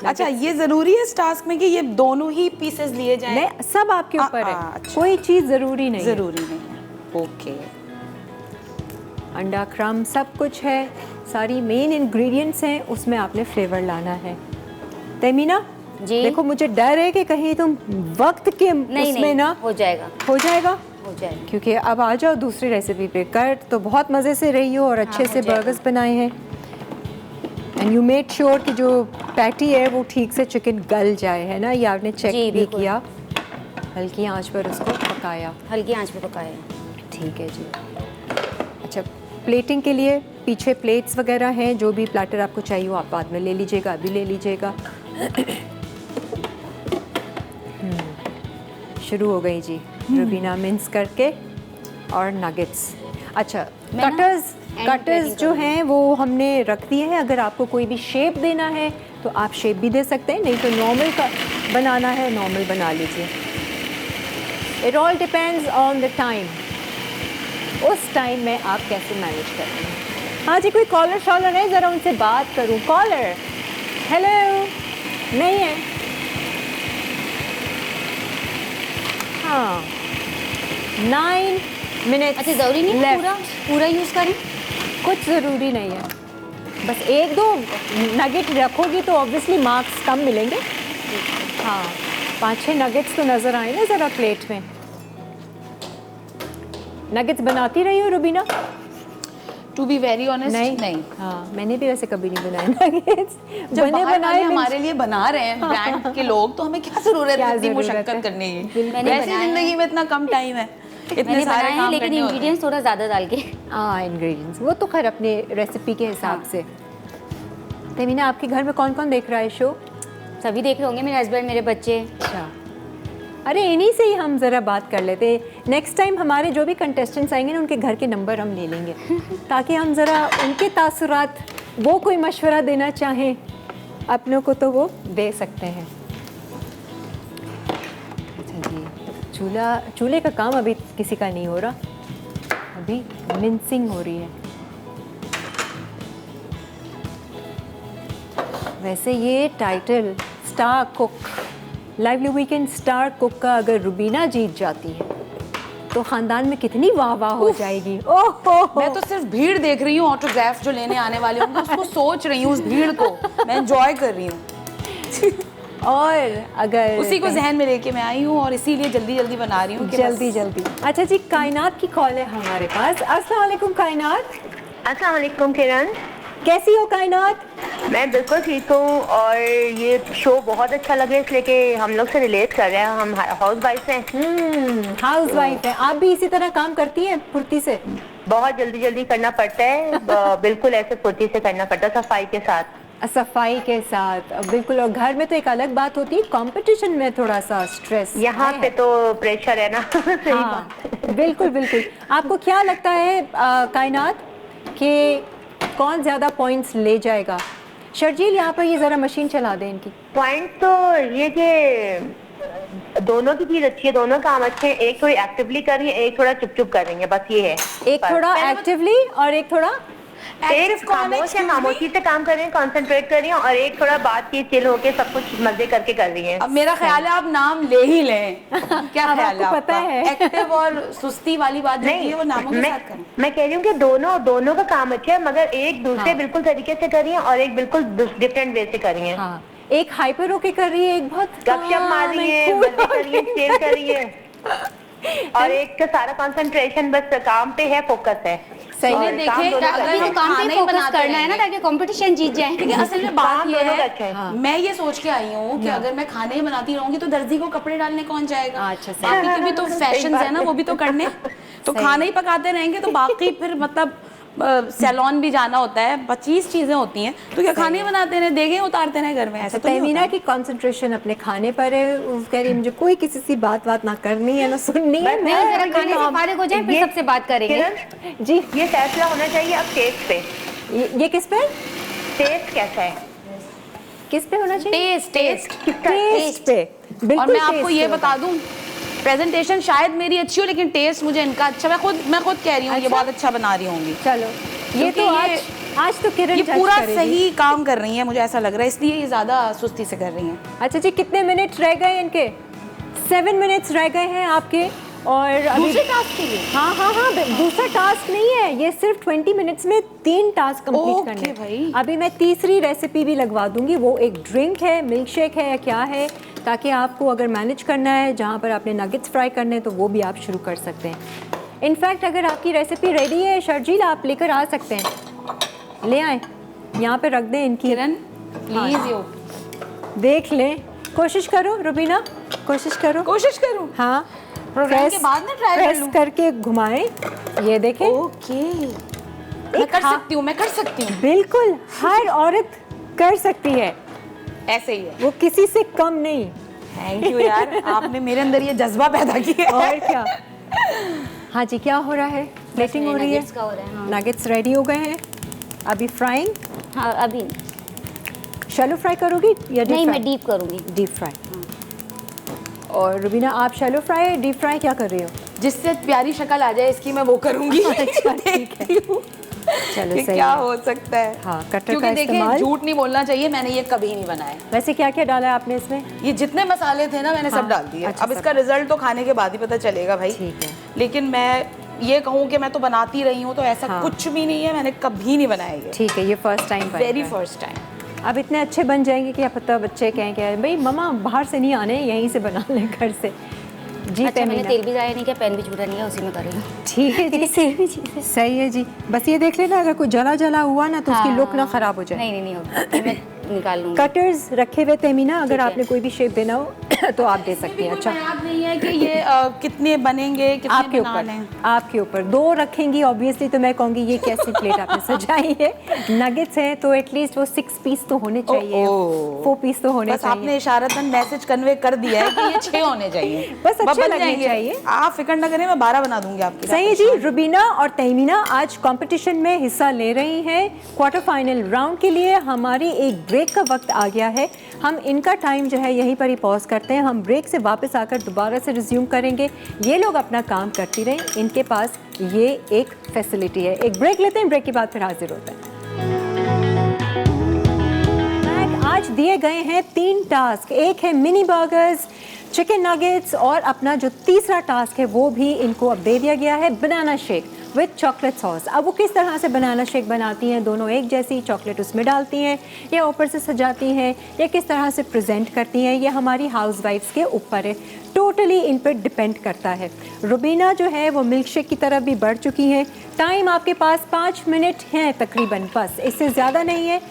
अच्छा, ये जरूरी है इस टास्क में कि ये दोनों ही पीसेस लिए जाएं? नहीं, सब आपके ऊपर है, अच्छा। कोई चीज जरूरी नहीं है। जरूरी नहीं है, ओके। अंडा क्रम सब कुछ है, सारी मेन इंग्रेडिएंट्स हैं, उसमें आपने फ्लेवर लाना है। तमीना जी, देखो मुझे डर है कि कहीं तुम वक्त के उसमें ना हो जाएगा, हो जाएगा, हो जाएगा। क्योंकि अब आ जाओ दूसरी रेसिपी पे। कर तो बहुत मज़े से रही हो और अच्छे से बर्गर्स बनाए हैं, एंड यू मेड श्योर कि जो पैटी है वो ठीक से चिकन गल जाए, है ना, ये आपने चेक भी बिल्कुल। किया, हल्की आंच पर उसको पकाया। हल्की आंच पे पकाया। ठीक है जी। अच्छा, प्लेटिंग के लिए पीछे प्लेट्स वगैरह हैं, जो भी प्लेटर आपको चाहिए वो आप बाद में ले लीजिएगा, अभी ले लीजिएगा। शुरू हो गई जी रुबीना मिन्स करके और नगेट्स। अच्छा, मैं ना कटर्स ready जो हैं वो हमने रख दिए हैं। अगर आपको कोई भी शेप देना है तो आप शेप भी दे सकते हैं, नहीं तो नॉर्मल का बनाना है नॉर्मल बना लीजिए। It all depends on the time, उस टाइम में आप कैसे मैनेज करते हैं। हाँ जी, कोई कॉलर शॉलर है, ज़रा उनसे बात करूँ। कॉलर, हेलो, नहीं है? हाँ, 9 मिनट। अच्छा, ज़रूरी नहीं है पूरा यूज़ करें? कुछ ज़रूरी नहीं है, बस एक दो नगेट रखोगी तो ऑब्वियसली मार्क्स कम मिलेंगे। हाँ, 5-6 नगेट्स तो नज़र आए ना ज़रा प्लेट में। नगेट्स बनाती रही हो Rubina? To be very honest, नहीं। हाँ, मैंने भी वैसे कभी नहीं बनाए नगेट्स। जब बाहर वाले हमारे लिए बना रहे हैं ब्रांड के लोग, तो हमें क्या जरूरत है इतनी मुशक्कत करने की? वैसे जिंदगी में इतना कम टाइम है, इतने सारे काम लेकिन करने होते हैं। इंग्रेडिएंट्स थोड़ा ज़्यादा डाल के। हाँ, इंग्रेडिएंट्स वो तो खैर अपने रेसिपी के हिसाब से। तमीना, आपके घर में कौन कौन देख रहा है शो? सभी देख रहे होंगे, मेरे हस्बैंड, मेरे बच्चे। अच्छा, अरे इन्हीं से ही हम ज़रा बात कर लेते। नेक्स्ट टाइम हमारे जो भी कंटेस्टेंट्स आएंगे ना, उनके घर के नंबर हम ले लेंगे ताकि हम ज़रा उनके तासुरात, वो कोई मशवरा देना चाहें अपनों को तो वो दे सकते हैं। अच्छा जी, चूल्हे का काम अभी किसी का नहीं हो रहा, अभी मिन्सिंग हो रही है। वैसे ये title star cook, lively weekend star cook का अगर रुबीना जीत जाती है तो खानदान में कितनी वाह वाह हो जाएगी। ओह, मैं तो सिर्फ भीड़ देख रही हूँ, ऑटोग्राफ जो लेने आने वाले होंगे उसको सोच रही हूँ, उस भीड़ को मैं एंजॉय कर रही हूँ। और अगर उसी को जहन में लेके मैं आई हूँ और इसीलिए जल्दी जल्दी बना रही हूँ। जल्दी जल्दी। अच्छा जी, कायनात की कॉल है हमारे पास। अस्सलाम वालेकुम कायनात। अस्सलाम वालेकुम किरण, कैसी हो कायनात? मैं बिल्कुल ठीक हूँ और ये शो बहुत अच्छा लगे इसलिए कि हम लोग से रिलेट कर रहे हैं। हम हाउस वाइफ हैं। हाउस वाइफ है आप भी? इसी तरह काम करती हैं फुर्ती से? बहुत जल्दी जल्दी करना पड़ता है, बिल्कुल ऐसे फुर्ती से करना पड़ता है, सफाई के साथ। सफाई के साथ बिल्कुल। और घर में तो एक अलग बात होती है, कंपटीशन में थोड़ा सा स्ट्रेस यहाँ पे तो प्रेशर है ना। सही हाँ, बात। बिल्कुल बिल्कुल। आपको क्या लगता है कायनात कि कौन ज़्यादा पॉइंट्स ले जाएगा? शर्जील, यहाँ पर ये ज़रा मशीन चला दें इनकी। पॉइंट तो ये कि दोनों की चीज अच्छी है, दोनों काम अच्छे हैं। एक थोड़ी एक्टिवली कर रही है, एक थोड़ा चुप चुप कर रही है, बस ये है। एक थोड़ा एक्टिवली और एक थोड़ा एक खामोश है, खामोशी से काम कर रही है, कंसंट्रेट कर रही है, और एक थोड़ा बातचीत चिल होके सब कुछ मजे करके कर रही है। अब मेरा ख्याल है आप नाम ले ही लें। क्या अब ख्याल है आपको पता आपका? है। एक्टिव और सुस्ती वाली बात जो है वो नामों के साथ करें। मैं कह रही हूँ कि दोनों का काम अच्छा है, मगर एक दूसरे बिल्कुल तरीके से कर रही है और एक बिल्कुल डिफरेंट वे से कर रही है। हाँ, एक हाइपर होके कर रही है, एक बहुत गपशप मार रही है, मजे कर रही है, चिल कर रही है, और एक का सारा कंसंट्रेशन बस काम पे है, फोकस है। सही और है। देखिए, काम दोनों अगर करते हम हैं। काम पे खाना ही फोकस बनाते करना है ना, रहेंगे। ताकि कंपटीशन जीत जाए। लेकिन असल में बात काम ये दोनों का है, अच्छा है। मैं ये सोच के आई हूँ कि अगर मैं खाने ही बनाती रहूंगी तो दर्जी को कपड़े डालने कौन जाएगा? अच्छा, सही बाकी के भी तो सही फैशन बात है ना, वो भी तो करने। तो सही। खाना ही पकाते रहेंगे तो बाकी फिर मतलब सैलून भी जाना होता है, 25 चीजें होती हैं, तो क्या खाने ही बनाते रहे, देगे उतारते रहे घर में? ऐसा तो नहीं तहमीना होता। की कंसंट्रेशन अपने खाने पर है। वो कह रही है मुझे कोई किसी से बात ना करनी है, ना सुननी है। बस नहीं, जरा खाने से काम- फारिग हो जाए फिर ये- सबसे बात करेंगे। किरण, जी, ये फैसला होना चाहिए अब टेस्ट पे। ये किस पे? टेस्ट कैसा है? किस पे होना चाहिए? टेस्ट टेस्ट पे। बिल्कुल। और मैं आपको taste ये पे बता दूं, प्रेजेंटेशन शायद मेरी अच्छी हो लेकिन टेस्ट मुझे इनका अच्छा, मैं खुद कह रही हूँ ये अच्छा? बहुत अच्छा बना रही होंगी। चलो ये तो आज तो किरण ये जज पूरा करेगी। सही काम कर रही है, मुझे ऐसा लग रहा है, इसलिए ये ज्यादा सुस्ती से कर रही हैं। अच्छा जी, कितने मिनट रह गए इनके? 7 मिनट्स रह गए हैं आपके। और अभी दूसरे टास्क के लिए? हाँ, दूसरा टास्क नहीं है ये, सिर्फ 20 मिनट्स में 3 टास्क कंप्लीट ओके करने हैं। भाई। अभी मैं तीसरी रेसिपी भी लगवा दूंगी, वो एक ड्रिंक है, मिल्क शेक है या क्या है, ताकि आपको अगर मैनेज करना है जहाँ पर आपने नगेट्स फ्राई करने हैं तो वो भी आप शुरू कर सकते हैं। इनफैक्ट अगर आपकी रेसिपी रेडी है शर्जील, आप लेकर आ सकते हैं, ले आए, यहाँ पे रख दें इनकी। किरण प्लीज यो देख लें, कोशिश करो रुबीना, कोशिश करो। कोशिश करूं? हाँ, प्रोग्राम के बाद ना ट्राई कर प्रेस लूं। करके घुमाएं, ये देखें। ओके, मैं कर सकती हूँ, मैं कर सकती हूँ। बिल्कुल, हर औरत कर सकती है, ऐसे ही है। वो किसी से कम नहीं। थैंक यू यार, आपने मेरे अंदर ये जज्बा पैदा किया है। और क्या। हाँ जी, क्या हो रहा है? प्लेटिंग हो रही है, nuggets का हो रहा है, हाँ। नगेट्स रेडी हो गए हैं, अभी फ्राइंग। हाँ अभी शैलो फ्राई करोगी या नहीं, डीप मैं डीप करूँगी। Deep fry? और रुबीना, आप शैलो फ्राई डीप फ्राई क्या कर रही हो? जिससे प्यारी शक्ल आ जाए इसकी, मैं वो करूंगी। अच्छा, ठीक है। चलो ये सही क्या है। हो सकता है? हाँ, कटर क्योंकि का देखिए इस्तेमाल। झूठ नहीं बोलना चाहिए, मैंने ये कभी नहीं बनाया। वैसे क्या क्या डाला है आपने इसमें? ये जितने मसाले थे ना मैंने हाँ, सब डाल दिए। अच्छा, अब सब। इसका रिजल्ट तो खाने के बाद ही पता चलेगा भाई। ठीक है। लेकिन मैं ये कहूँ कि मैं तो बनाती रही हूँ, तो ऐसा हाँ। कुछ भी नहीं है, मैंने कभी नहीं बनाया ये। ठीक है, ये first time very first time. अब इतने अच्छे बन जाएंगे कि आप पता बच्चे कहें कि भाई मम्मा बाहर से नहीं आने, यहीं से बना लें घर से। जी अच्छा, मैंने तमीना। तेल भी जाया नहीं किया, पैन भी छूटा नहीं है, उसी में करेगा। ठीक है जी, सही है जी। बस ये देख लेना, अगर कोई जला जला हुआ ना तो उसकी लुक ना खराब हो जाए। नहीं होगा, ये मैं निकाल लूँगी। कटर्स रखे हुए तमीना, अगर ठीक है। आपने कोई भी शेप देना हो तो आप दे सकती हैं। अच्छा, याद नहीं है कि ये कितने बनेंगे, कितने आपके ऊपर, बनाने हैं। आपके ऊपर। 2 रखेंगी ऑब्वियसली, तो मैं कहूँगी ये कैसी प्लेट आपने सजाई है। नगेट्स हैं तो एटलीस्ट वो 6 पीस तो होने चाहिए, 4 पीस तो होने बस चाहिए। आपने इशारतन मैसेज कन्वे कर दिया है कि ये 6 होने चाहिए। बस अच्छे बन लगने जाएंगे। चाहिए। आप फिक्र ना करें, मैं 12 बना दूंगी आपके लिए। सही है जी। रुबीना और तमीना आज कंपटीशन में हिस्सा ले रही हैं क्वार्टर फाइनल राउंड के लिए। हमारी एक ब्रेक का वक्त आ गया है, हम इनका टाइम जो है यहीं पर ही पॉज करते हैं। हम ब्रेक से वापस आकर दोबारा से रिज्यूम करेंगे। ये लोग अपना काम करती रहें, इनके पास ये एक फैसिलिटी है। एक ब्रेक लेते हैं, ब्रेक के बाद फिर हाजिर होते हैं। आज दिए गए हैं 3 टास्क, एक है मिनी बर्गर्स, चिकन नगेट्स, और अपना जो तीसरा टास्क है वो भी इनको अब दे दिया गया है, banana shake with chocolate sauce. अब वो किस तरह से बनाना शेक बनाती हैं, दोनों एक जैसी चॉकलेट उसमें डालती हैं या ऊपर से सजाती हैं या किस तरह से प्रेजेंट करती हैं, ये हमारी हाउसवाइफ्स के ऊपर है, टोटली इन पर डिपेंड करता है। रुबीना जो है वो मिल्क शेक की तरफ भी बढ़ चुकी हैं। टाइम आपके पास 5 मिनट हैं तकरीबन, बस इससे ज़्यादा नहीं है।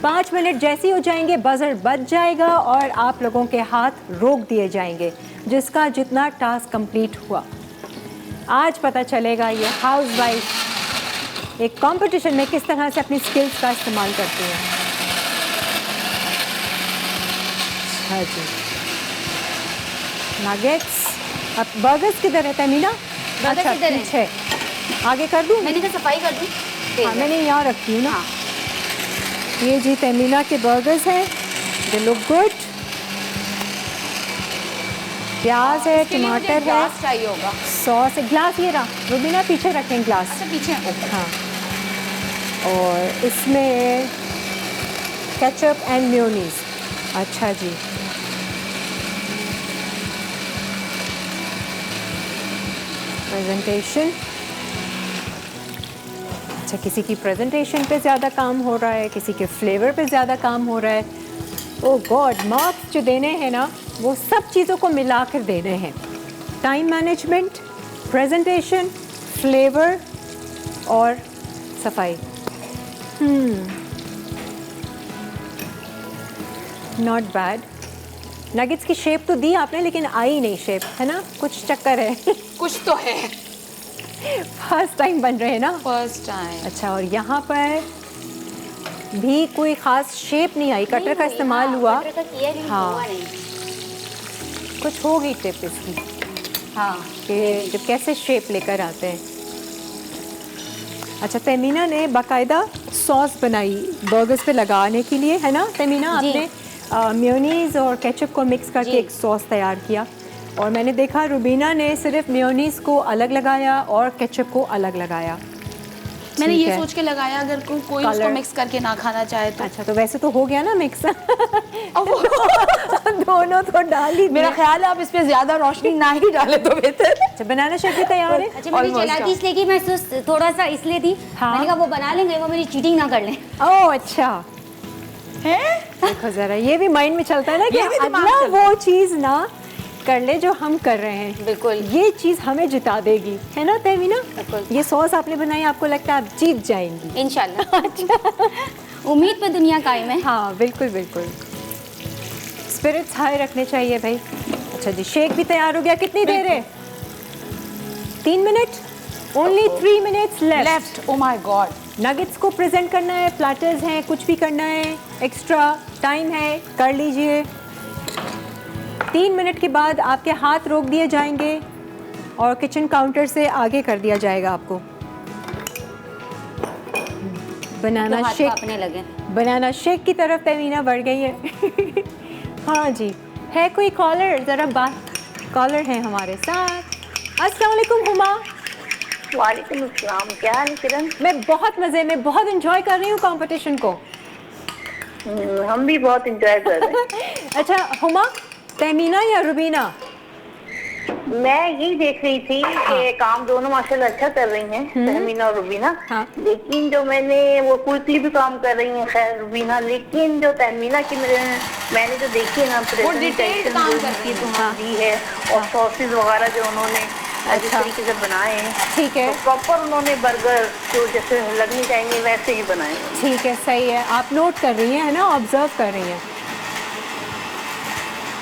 5 मिनट जैसे ही हो जाएंगे बजर बज जाएगा और आप लोगों के हाथ रोक दिए जाएंगे, जिसका जितना टास्क कंप्लीट हुआ। आज पता चलेगा ये हाउसवाइफ एक कंपटीशन में किस तरह से अपनी स्किल्स का इस्तेमाल करती हैं। हाँ जी, नगेट्स। अब बर्गर्स किधर है तमीना? बर्गर किधर है? पीछे। आगे कर दूँ? मैंने कहा सफाई कर दूँ। हाँ, मैंने यहाँ रखी हूँ ना। हाँ। ये जी तमीना के बर्गर्स हैं, दे लुक गुड। प्याज है, इसके लिए मुझे टमाटर है, ग्लास चाहिए होगा। सॉस है। ग्लास ये रहा रुबीना, पीछे रखें ग्लास। अच्छा पीछे हाँ, और इसमें केचप एंड मेयोनीज। अच्छा जी, प्रेजेंटेशन। अच्छा, किसी की प्रेजेंटेशन पे ज़्यादा काम हो रहा है, किसी के फ्लेवर पे ज़्यादा काम हो रहा है। ओह गॉड, मार्क्स जो देने हैं ना वो सब चीज़ों को मिलाकर देने हैं। टाइम मैनेजमेंट, प्रेजेंटेशन, फ्लेवर और सफाई। Not bad. नगेट्स की शेप तो दी आपने लेकिन आई नहीं शेप, है ना? कुछ चक्कर है। कुछ तो है। फर्स्ट टाइम बन रहे हैं ना? First time. अच्छा, और यहाँ पर भी कोई ख़ास शेप नहीं आई, कटर का इस्तेमाल हुआ। कटर का किया लेकिन हाँ। हुआ नहीं। कुछ होगी टिप इसकी हाँ, कि जब कैसे शेप लेकर आते हैं। अच्छा, तमीना ने बाकायदा सॉस बनाई बर्गर्स पे लगाने के लिए, है ना तमीना? जी। आपने मेयोनीज़ और केचप को मिक्स करके जी। एक सॉस तैयार किया, और मैंने देखा रुबीना ने सिर्फ मेयोनीज़ को अलग लगाया और केचप को अलग लगाया। मैंने ठीक ये है। सोच के लगाया अगर कोई इसको Colour। मिक्स करके ना खाना चाहे तो। अच्छा, तो वैसे तो हो गया ना मिक्स। दोनों तो डाल ही मेरा दिए। ख्याल है आप इस पे ज्यादा रोशनी ना ही डाले तो बेहतर है। अच्छा, बनाना शेक भी तैयार है। अच्छा मैंने Almost, चला थी इसलिए कि मैं थोड़ा सा इसलिए थी, हाँ। मैंने कहा वो बना लेंगे, वो मेरी चीटिंग ना कर लें। ओह अच्छा, है देखो जरा ये भी माइंड में चलता है ना कि ये भी दिमाग अगला चलता है। वो चीज़ ना कर ले जो हम कर रहे हैं। बिल्कुल। ये चीज़ हमें जिता देगी, है ना तहमीना? बिल्कुल। ये सॉस आपने बनाई, आपको लगता है आप जीत जाएंगी। इंशाल्लाह। उम्मीद पे दुनिया कायम है। हाँ बिल्कुल बिल्कुल, स्पिरिट्स हाई रखने चाहिए भाई। अच्छा जी, शेक भी तैयार हो गया। कितनी देर है? 3 minute, only 3 minutes left. Oh my God. Nuggets को प्रेजेंट करना है, प्लेटर्स हैं, कुछ भी करना है, एक्स्ट्रा टाइम है, कर लीजिए। 3 मिनट के बाद आपके हाथ रोक दिए जाएंगे और किचन काउंटर से आगे कर दिया जाएगा आपको। बनाना तो हाथ शेक, कांपने लगे। बनाना शेक की तरफ तहमीना बढ़ गई है। हाँ जी, है कोई कॉलर? ज़रा बात, कॉलर है हमारे साथ। अस्सलाम वालेकुम हुमा। वालेकुम अस्सलाम, क्या हाल है किरण? मैं बहुत मज़े में, बहुत इंजॉय कर रही हूँ कंपटीशन को। हम भी बहुत एंजॉय कर रहे हैं। अच्छा हुमा, तहमीना या रुबीना? मैं यही देख रही थी कि काम दोनों माशाल्लाह अच्छा कर रही हैं, तहमीना और रुबीना। हाँ। लेकिन जो मैंने वो क्विकली भी काम कर रही हैं खैर रुबीना, लेकिन जो तहमीना की मैंने जो देखी है ना detailed काम कर रही है। दी है और सॉसेज वगैरह जो उन्होंने जिस तरीके से बनाए हैं, ठीक है, तो प्रॉपर उन्होंने बर्गर जो जैसे लगने चाहिए वैसे ही बनाए हैं। ठीक है, सही है। आप नोट कर रही हैं, है ना, ऑब्जर्व कर रही हैं।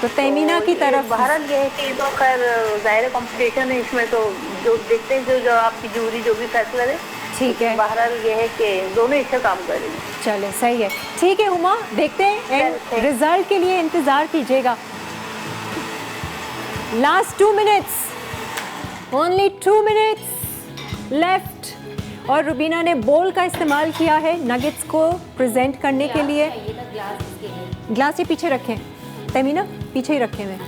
तो तहमीना की तरफ बहरहाल ये है कि तो खैर जाहिर कंपटीशन है, इसमें तो जो देखते हैं जो आपकी जूरी जो भी फैसला है, ठीक है, बहरहाल ये है कि दोनों अच्छा काम कर रही हैं। चले सही है, ठीक है हुमा, देखते हैं एंड रिजल्ट के लिए इंतज़ार कीजिएगा। Last 2 minutes, only 2 minutes left. और रुबीना ने बोल का इस्तेमाल किया है नगेट्स को प्रेजेंट करने के लिए। ग्लास ही पीछे रखें तहमीना, पीछे ही रखें, मैं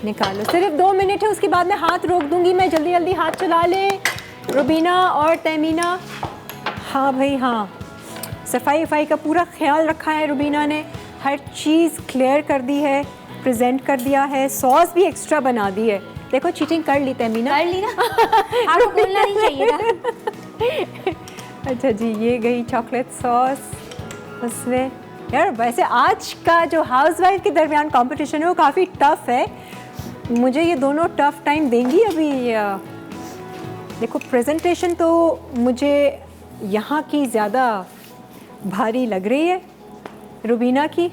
निकालो। सिर्फ 2 मिनट है, उसके बाद मैं हाथ रोक दूंगी। मैं जल्दी जल्दी हाथ चला ले रुबीना और तहमीना। हाँ भाई हाँ, सफाई वफाई का पूरा ख्याल रखा है रुबीना ने, हर चीज़ क्लियर कर दी है, प्रेजेंट कर दिया है, सॉस भी एक्स्ट्रा बना दी है। देखो चीटिंग कर ली तहमीना, कर ली ना। आपको बोलना नहीं चाहिए था। अच्छा जी, ये गई चॉकलेट सॉस उसमें। यार वैसे आज का जो हाउसवाइफ के दरमियान कंपटीशन है वो काफ़ी टफ है। मुझे ये दोनों टफ टाइम देंगी अभी। देखो प्रेजेंटेशन तो मुझे यहाँ की ज़्यादा भारी लग रही है, रुबीना की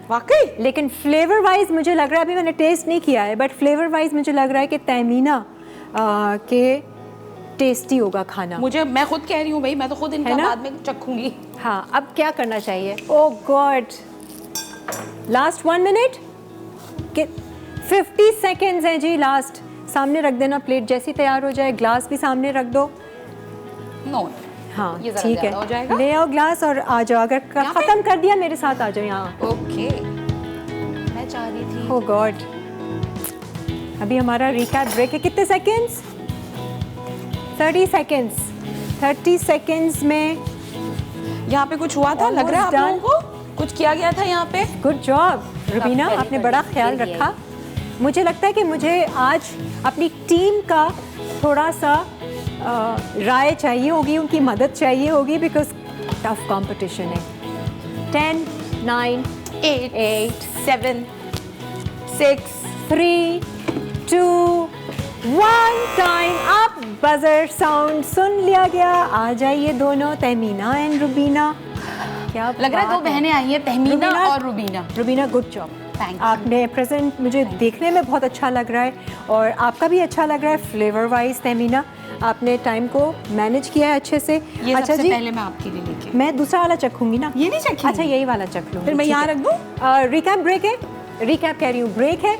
वाकई। लेकिन फ्लेवर वाइज मुझे लग रहा है, अभी मैंने टेस्ट नहीं किया है, बट फ्लेवर वाइज मुझे लग रहा है कि तहमीना के टेस्टी होगा खाना। मुझे, मैं खुद कह रही हूँ भाई, मैं तो खुद इनका है ना? बाद में चखूंगी। हाँ, अब क्या करना चाहिए? ओह गॉड, लास्ट 1 मिनट के 50 सेकेंड्स हैं जी लास्ट। सामने रख देना प्लेट, जैसी तैयार हो जाए ग्लास भी सामने रख दो। नो, हाँ ये ज़रा ठीक ज़्यादा हो है, जाएगा। ले आओ ग्लास और आ जाओ। अगर यहाँ पे? ख़त्म कर दिया मेरे साथ आ जाओ यहाँ। ओके। मैं चाह रही थी। ओह गॉड, अभी हमारा रिकैप ब्रेक है। कितने सेकेंड्स? 30 सेकेंड्स। 30 सेकेंड्स में यहाँ पे कुछ हुआ था, लग रहा है आप Almost लोगों को कुछ किया गया था यहाँ पे। गुड जॉब रुबीना, very आपने good. बड़ा ख्याल Very रखा। मुझे लगता है कि मुझे आज अपनी टीम का थोड़ा सा राय चाहिए होगी, उनकी मदद चाहिए होगी, बिकॉज टफ कंपटीशन है। 10, 9, 8, 7, 6, 3, 2, 1 टाइम अप। बजर साउंड सुन लिया गया। आ जाइए दोनों, तहमीना एंड रुबीना। क्या लग रहा है बात 2 बहनें आई हैं, तहमीना रुबीना- और Rubina. Rubina good job, Thank you. आपने प्रेजेंट मुझे देखने में बहुत अच्छा लग रहा है और आपका भी अच्छा लग रहा है फ्लेवर वाइज। तहमीना, आपने टाइम को मैनेज किया है अच्छे से। ये अच्छा सबसे जी, पहले मैं आपके लिए लेके। मैं दूसरा वाला चखूंगी ना। ये नहीं चखेंगी? अच्छा यही वाला चख लूँ। फिर मैं यहाँ रख दूँ? रिकैप ब्रेक है, रिकैप कह रही हूँ, ब्रेक है।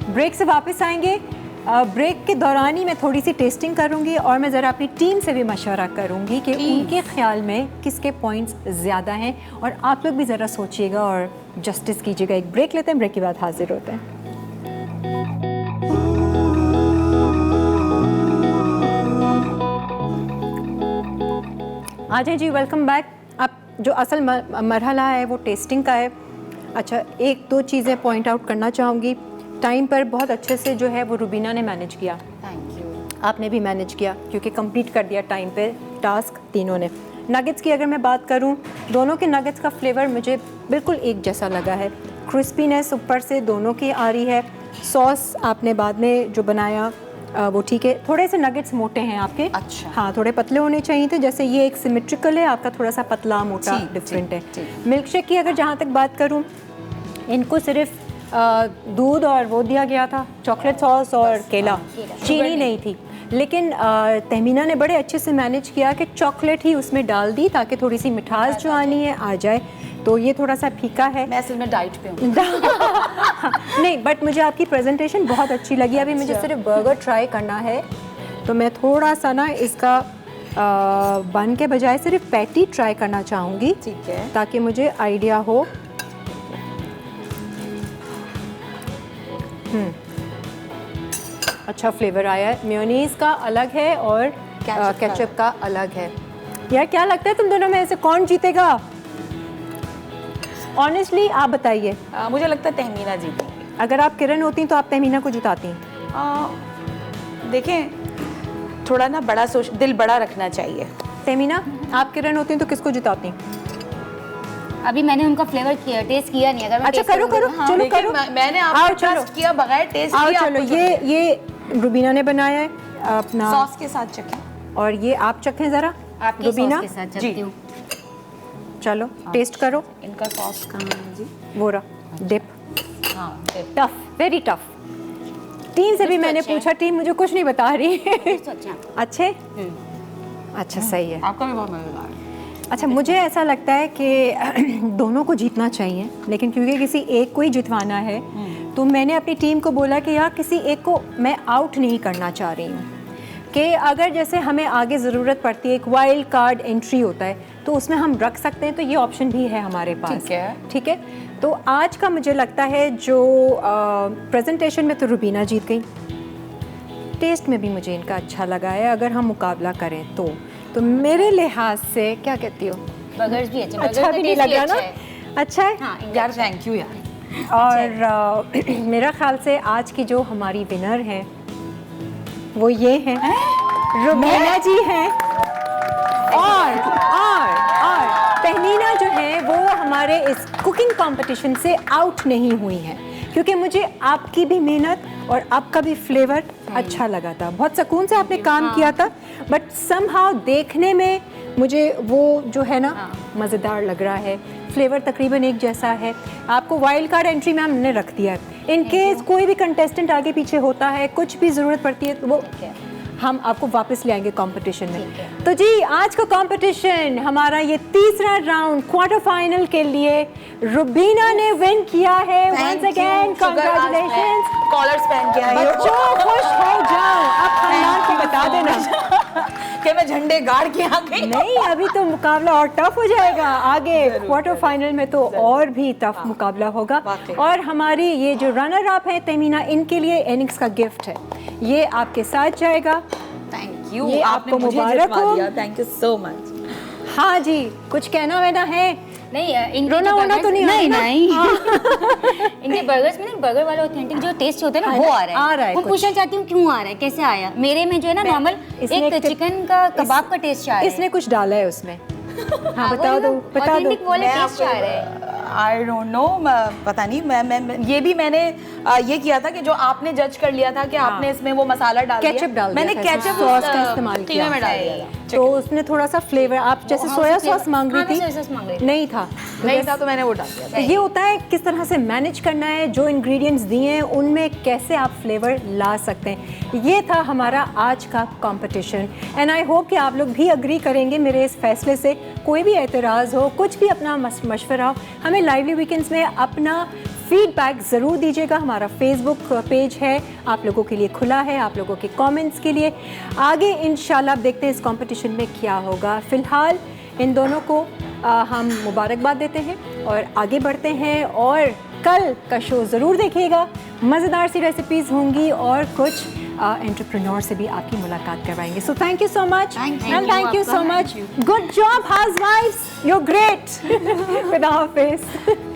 ब्रेक से वापस आएंगे ब्रेक के दौरान ही मैं थोड़ी सी टेस्टिंग करूंगी और मैं ज़रा अपनी टीम से भी मशवरा करूंगी कि उनके ख्याल में किसके पॉइंट्स ज़्यादा हैं, और आप लोग भी ज़रा सोचिएगा और जस्टिस कीजिएगा। एक ब्रेक लेते हैं, ब्रेक के बाद हाजिर होते हैं। आ जाए जी, वेलकम बैक। अब जो असल मरहला है वो टेस्टिंग का है। अच्छा, एक दो चीज़ें पॉइंट आउट करना चाहूँगी। टाइम पर बहुत अच्छे से जो है वो रुबीना ने मैनेज किया, थैंक यू। आपने भी मैनेज किया क्योंकि कंप्लीट कर दिया टाइम पे टास्क तीनों ने। नगेट्स की अगर मैं बात करूं, दोनों के नगेट्स का फ्लेवर मुझे बिल्कुल एक जैसा लगा है। क्रिस्पीनेस ऊपर से दोनों की आ रही है। सॉस आपने बाद में जो बनाया वो ठीक है। थोड़े से नगेट्स मोटे हैं आपके, अच्छा। हाँ, थोड़े पतले होने चाहिए थे। जैसे ये एक सिमेट्रिकल है, आपका थोड़ा सा पतला मोटा डिफरेंट है। मिल्क शेक की अगर जहाँ तक बात करूँ, इनको सिर्फ दूध और वो दिया गया था, चॉकलेट सॉस और केला, चीनी नहीं थी। लेकिन तहमीना ने बड़े अच्छे से मैनेज किया कि चॉकलेट ही उसमें डाल दी ताकि थोड़ी सी मिठास जो आनी है आ जाए। तो ये थोड़ा सा फीका है। मैं असल में डाइट पे हूँ। नहीं, बट मुझे आपकी प्रेजेंटेशन बहुत अच्छी लगी। अभी मुझे सिर्फ बर्गर ट्राई करना है, तो मैं थोड़ा सा ना इसका बन के बजाय सिर्फ पैटी ट्राई करना चाहूँगी, ठीक है, ताकि मुझे आइडिया हो। अच्छा फ्लेवर आया है। मेयोनीज का अलग है और केचप का अलग है। यार क्या लगता है तुम दोनों में से कौन जीतेगा? ऑनेस्टली आप बताइए। मुझे लगता है तहमीना जीतेगी। अगर आप किरण होती तो आप तहमीना को जिताती? देखें, थोड़ा ना बड़ा सोच, दिल बड़ा रखना चाहिए। तहमीना, आप किरण होती तो किसको जिताती? अभी मैंने उनका फ्लेवर किया, टेस्ट किया नहीं। अगर मैं अच्छा taste करो करूंगी करो, तो- चलो करो। मैंने आपको ट्रस्ट किया बगैर टेस्ट आओ किया। चलो, ये रुबीना ने बनाया है अपना सॉस के साथ चखें, और ये आप चखें ज़रा। आपकी रुबीना सॉस के साथ चखती हूँ। चलो टेस्ट करो। इनका सॉस कहाँ है जी? वो रहा डिप। हाँ, टफ, वेरी टफ। टीम से भी मैंने पूछा, टीम मुझे कुछ नहीं बता रही है। तो अच्छा। अच्छे? अच्छा सही है। आपका भी बहुत मजेदार है। अच्छा, मुझे ऐसा लगता है कि दोनों को जीतना चाहिए, लेकिन क्योंकि किसी एक को ही जितवाना है तो मैंने अपनी टीम को बोला कि यार किसी एक को मैं आउट नहीं करना चाह रही हूँ, कि अगर जैसे हमें आगे ज़रूरत पड़ती है, एक वाइल्ड कार्ड एंट्री होता है तो उसमें हम रख सकते हैं, तो ये ऑप्शन भी है हमारे पास। ठीक है, ठीक है। तो आज का मुझे लगता है जो प्रेजेंटेशन में तो रुबीना जीत गई, टेस्ट में भी मुझे इनका अच्छा लगा है। अगर हम मुकाबला करें तो मेरे लिहाज से क्या कहती हो? बर्गर्स भी अच्छे, अच्छा भी नहीं लगा ना? अच्छा है। हाँ, यार थैंक यू यार। और मेरा ख्याल से आज की जो हमारी विनर हैं वो ये हैं, रुबीना जी हैं। और तहमीना जो है वो हमारे इस कुकिंग कंपटीशन से आउट नहीं हुई हैं, क्योंकि मुझे आपकी भी मेहनत और आपका भी फ्लेवर अच्छा लगा था। बहुत सुकून से आपने काम किया था, बट समहाउ देखने में मुझे वो जो है ना मज़ेदार लग रहा है। फ्लेवर तकरीबन एक जैसा है। आपको वाइल्ड कार्ड एंट्री में हमने रख दिया है। इन केस कोई भी कंटेस्टेंट आगे पीछे होता है, कुछ भी ज़रूरत पड़ती है तो वो हम आपको वापस ले आएंगे कंपटीशन में। तो जी आज का कंपटीशन हमारा ये तीसरा राउंड क्वार्टर फाइनल के लिए रुबीना ने विन किया है। Once again congratulations. कॉलर्स पहन के आई हूँ। बच्चों खुश हो जाओ। अब खानदान को बता देना कि मैं झंडे गाड़ के आ गई। नहीं, अभी तो मुकाबला और टफ हो जाएगा। आगे क्वार्टर फाइनल में तो और भी टफ मुकाबला होगा। और हमारी ये जो रनर अप है तहमीना, इनके लिए एनिक्स का गिफ्ट है, ये आपके साथ जाएगा। थैंक यू, ये आपको मुबारक हो। Thank you so much. हाँ जी, कुछ कहना वहना है? नहीं, इनके रोना जो वोना तो नहीं नहीं आ रहा नहीं इनके बर्गर्स में ना बर्गर वाला ऑथेंटिक जो टेस्ट होता है ना वो आ रहा है। वो कुछ। पूछना चाहती हूँ क्यों आ रहा है, कैसे आया? मेरे में जो है ना नॉर्मल इसने एक चिकन का कबाब का टेस्ट आ रहा है। इसने कुछ डाला है उसमें। हाँ बता दो, बता दो। ऑथेंटिक वाला टेस्ट आ रहा है। आई डोंट नो, पता नहीं। मैं ये भी मैंने ये किया था कि जो आपने जज कर लिया था कि आपने इसमें वो मसाला डाल दिया। केचप डाल दिया मैंने था, केचप सॉस का इस्तेमाल कीमे किया में डाल दिया था। तो उसने थोड़ा सा फ्लेवर, आप जैसे सोया सॉस मांग रही थी, सोया सॉस मांग रही थी। नहीं था नहीं था तो मैंने वो डाल दिया था। ये होता है किस तरह से मैनेज करना है, जो इंग्रेडिएंट्स दिए हैं उनमें कैसे आप फ्लेवर ला सकते हैं। ये था हमारा आज का कंपटीशन एंड आई होप कि आप लोग भी अग्री करेंगे मेरे इस फैसले से। कोई भी एतराज़ हो, कुछ भी अपना मशवरा हो, हमें लाइवली वीकेंड्स में अपना फीडबैक ज़रूर दीजिएगा। हमारा फेसबुक पेज है आप लोगों के लिए खुला है, आप लोगों के कमेंट्स के लिए। आगे इंशाल्लाह देखते हैं इस कंपटीशन में क्या होगा। फ़िलहाल इन दोनों को हम मुबारकबाद देते हैं और आगे बढ़ते हैं। और कल का शो ज़रूर देखिएगा, मज़ेदार सी रेसिपीज़ होंगी और कुछ एंटरप्रेन्योर से भी आपकी मुलाकात करवाएंगे। So thank you so much ma'am, thank you so much, good job हाउसवाइफ्स, यू ग्रेट। खुदा हाफिज़।